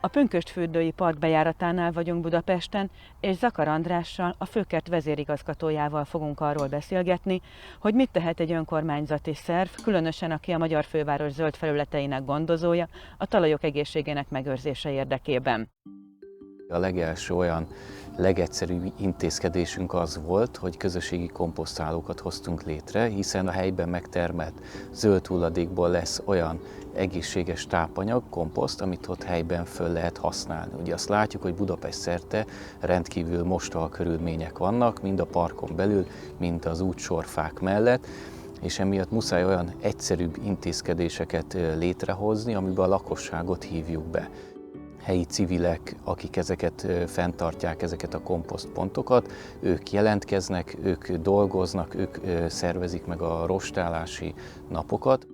A Pünkösdfürdői Park bejáratánál vagyunk Budapesten, és Zakar Andrással, a Főkert vezérigazgatójával fogunk arról beszélgetni, hogy mit tehet egy önkormányzati szerv, különösen aki a magyar főváros zöld felületeinek gondozója, a talajok egészségének megőrzése érdekében. A legelső olyan legegyszerűbb intézkedésünk az volt, hogy közösségi komposztálókat hoztunk létre, hiszen a helyben megtermelt zöld hulladékból lesz olyan egészséges tápanyag, komposzt, amit ott helyben föl lehet használni. Ugye azt látjuk, hogy Budapest szerte rendkívül mostoha körülmények vannak, mind a parkon belül, mind az útsorfák mellett, és emiatt muszáj olyan egyszerűbb intézkedéseket létrehozni, amiben a lakosságot hívjuk be. Helyi civilek, akik ezeket fenntartják, ezeket a komposztpontokat, ők jelentkeznek, ők dolgoznak, ők szervezik meg a rostálási napokat.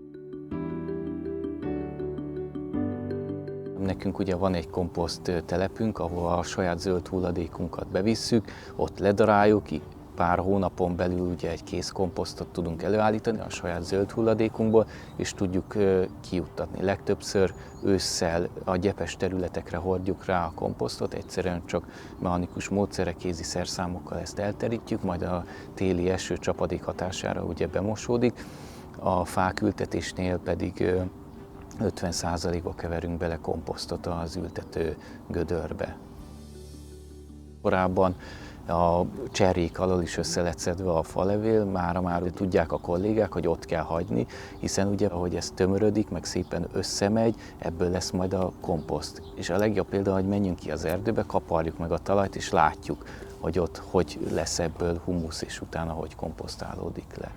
Nekünk ugye van egy komposzt telepünk, ahol a saját zöld hulladékunkat bevisszük, ott ledaráljuk, pár hónapon belül ugye egy kész komposztot tudunk előállítani a saját zöld hulladékunkból, és tudjuk kijuttatni. Legtöbbször ősszel a gyepes területekre hordjuk rá a komposztot, egyszerűen csak mechanikus módszerek, kézi szerszámokkal ezt elterítjük, majd a téli eső csapadék hatására ugye bemosódik. A fák ültetésnél pedig 50%-ba keverünk bele komposztot az ültető gödörbe. Korábban a cserjék alól is össze lett szedve a falevél, mára már tudják a kollégák, hogy ott kell hagyni, hiszen ugye, ahogy ez tömörödik, meg szépen összemegy, ebből lesz majd a komposzt. És a legjobb példa, hogy menjünk ki az erdőbe, kaparjuk meg a talajt, és látjuk, hogy ott hogy lesz ebből humusz, és utána hogy komposztálódik le.